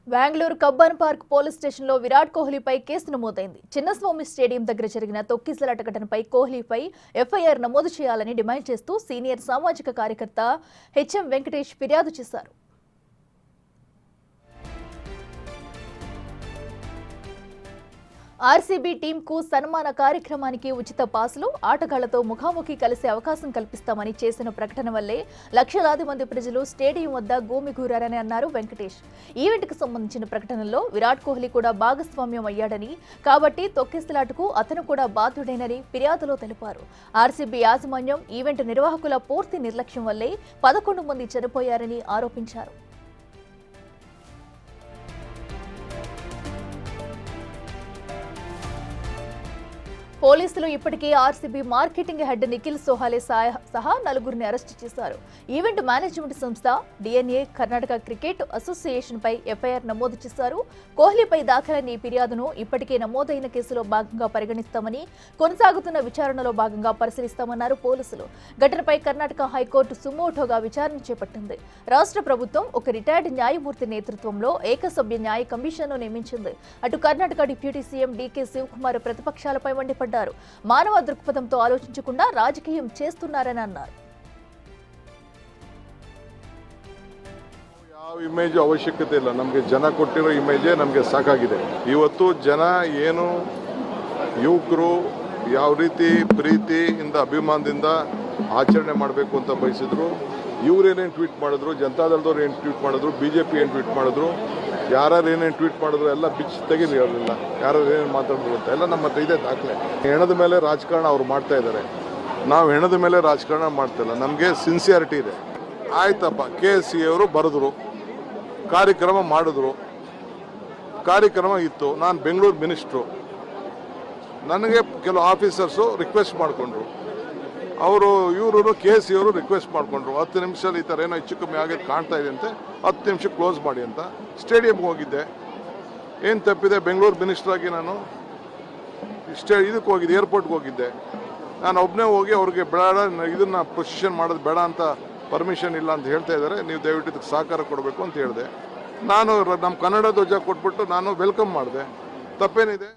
Bengaluru Cubbon park police స్టేషన్లో Virat కోహ్లీపై case నమోదైంది. Chinnaswamy stadium దగ్గర జరిగిన తొక్కిసలాట ఘటనపై కోహ్లీపై ఎఫ్ఐఆర్ నమోదు చేయాలని డిమాండ్ చేస్తూ సీనియర్ సామాజిక కార్యకర్త హెచ్ఎం వెంకటేష్ ఫిర్యాదు చేశారు. ఆర్సీబీ టీంకు సన్మాన కార్యక్రమానికి ఉచిత పాసులు, ఆటగాళ్లతో ముఖాముఖి కలిసే అవకాశం కల్పిస్తామని చేసిన ప్రకటన వల్లే లక్షలాది మంది ప్రజలు స్టేడియం వద్ద గుమిగూరారని అన్నారు వెంకటేష్. ఈవెంట్కు సంబంధించిన ప్రకటనలో విరాట్ కోహ్లీ కూడా భాగస్వామ్యం అయ్యాడని, కాబట్టి తొక్కిసలాటకు అతను కూడా బాధ్యుడేనని ఫిర్యాదులో తెలిపారు. ఆర్సీబీ యాజమాన్యం, ఈవెంట్ నిర్వాహకుల పూర్తి నిర్లక్ష్యం వల్లే 11 మంది చనిపోయారని ఆరోపించారు. పోలీసులు ఇప్పటికే ఆర్సీబీ మార్కెటింగ్ హెడ్ నిఖిల్ సోహాలే సహా 4గురిని అరెస్టు చేశారు. ఈవెంట్ మేనేజ్మెంట్ సంస్థ, డిఎన్ఏ, కర్ణాటక క్రికెట్ అసోసియేషన్ పై ఎఫ్ఐఆర్ నమోదు చేశారు. కోహ్లీపై దాఖలైన ఈ ఫిర్యాదును ఇప్పటికే నమోదైన కేసులో భాగంగా పరిగణిస్తామని, కొనసాగుతున్న విచారణలో భాగంగా పరిశీలిస్తామన్నారు పోలీసులు. ఘటనపై కర్ణాటక హైకోర్టు సుమోటోగా విచారణ చేపట్టింది. రాష్ట్ర ప్రభుత్వం ఒక రిటైర్డ్ న్యాయమూర్తి నేతృత్వంలో ఏకసభ్య న్యాయ కమిషన్ను నియమించింది. అటు కర్ణాటక డిప్యూటీ సీఎం డీకే శివకుమార్ ప్రతిపక్షాలపై మండిపడ్డారు. మానవ దృక్పథంతో ఆలోచించకుండా రాజకీయం చేస్తున్నారని అన్నారు. ಯಾವ ಇಮೇಜ್ ಅವಶ್ಯಕತೆ ಇಲ್ಲ. ನಮಗೆ ಜನ ಕೊಟ್ಟಿರೋ ಇಮೇಜೇ ನಮಗೆ ಸಾಕಾಗಿದೆ. ಇವತ್ತು ಜನ ಏನು ಯುವಕರು ಯಾವ ರೀತಿ ಪ್ರೀತಿಯಿಂದ ಅಭಿಮಾನದಿಂದ ಆಚರಣೆ ಮಾಡಬೇಕು ಅಂತ ಬಯಸಿದ್ರು, ಇವರೇನೇನು ಟ್ವೀಟ್ ಮಾಡಿದ್ರು, ಜನತಾದಳದವ್ರು ಏನು ಟ್ವೀಟ್ ಮಾಡಿದ್ರು, ಬಿಜೆಪಿ ಏನು ಟ್ವೀಟ್ ಮಾಡಿದ್ರು, ಯಾರು ಏನೇನು ಟ್ವೀಟ್ ಮಾಡಿದ್ರು ಎಲ್ಲ ಬಿಚ್ಚಿ ತೆಗೀರಿ. ಅವರೆಲ್ಲ ಯಾರು ಏನೇನು ಮಾತಾಡಿದ್ರು ಅಂತ ಎಲ್ಲ ನಮ್ಮ ಹತ್ರ ಇದೆ ದಾಖಲೆ. ಹೆಣದ ಮೇಲೆ ರಾಜಕಾರಣ ಅವ್ರು ಮಾಡ್ತಾ ಇದ್ದಾರೆ. ನಾವು ಹೆಣದ ಮೇಲೆ ರಾಜಕಾರಣ ಮಾಡ್ತಿಲ್ಲ. ನಮಗೆ ಸಿನ್ಸಿಯಾರಿಟಿ ಇದೆ. ಆಯ್ತಪ್ಪ, KSC ಅವರು ಬರೆದ್ರು, ಕಾರ್ಯಕ್ರಮ ಮಾಡಿದ್ರು, ಕಾರ್ಯಕ್ರಮ ಇತ್ತು. ನಾನು ಬೆಂಗಳೂರು ಮಿನಿಸ್ಟ್ರು, ನನಗೆ ಕೆಲವು ಆಫೀಸರ್ಸು ರಿಕ್ವೆಸ್ಟ್ ಮಾಡಿಕೊಂಡ್ರು, ಇವರು KSC ಅವರು ರಿಕ್ವೆಸ್ಟ್ ಮಾಡಿಕೊಂಡ್ರು, 10 ನಿಮಿಷದಲ್ಲಿ ಈ ಥರ ಏನೋ ಹೆಚ್ಚು ಕಮ್ಮಿ ಆಗೋದು ಕಾಣ್ತಾ ಇದೆ ಅಂತೆ, 10 ನಿಮಿಷ ಕ್ಲೋಸ್ ಮಾಡಿ ಅಂತ. ಸ್ಟೇಡಿಯಂಗೆ ಹೋಗಿದ್ದೆ. ಏನು ತಪ್ಪಿದೆ? ಬೆಂಗಳೂರು ಮಿನಿಸ್ಟ್ರಾಗಿ ನಾನು ಇದಕ್ಕೆ ಹೋಗಿದ್ದೆ, ಏರ್ಪೋರ್ಟ್ಗೆ ಹೋಗಿದ್ದೆ. ನಾನು ಒಬ್ಬನೇ ಹೋಗಿ ಅವ್ರಿಗೆ ಬೇಡ, ಇದನ್ನು ಪ್ರೊಸೆಷನ್ ಮಾಡೋದು ಬೇಡ ಅಂತ ಪರ್ಮಿಷನ್ ಇಲ್ಲ ಅಂತ ಹೇಳ್ತಾ ಇದ್ದಾರೆ, ನೀವು ದಯವಿಟ್ಟು ಇದಕ್ಕೆ ಸಹಕಾರ ಕೊಡಬೇಕು ಅಂತ ಹೇಳಿದೆ. ನಾನು ನಮ್ಮ ಕನ್ನಡ ಧ್ವಜ ಕೊಟ್ಬಿಟ್ಟು ನಾನು ವೆಲ್ಕಮ್ ಮಾಡಿದೆ. ತಪ್ಪೇನಿದೆ?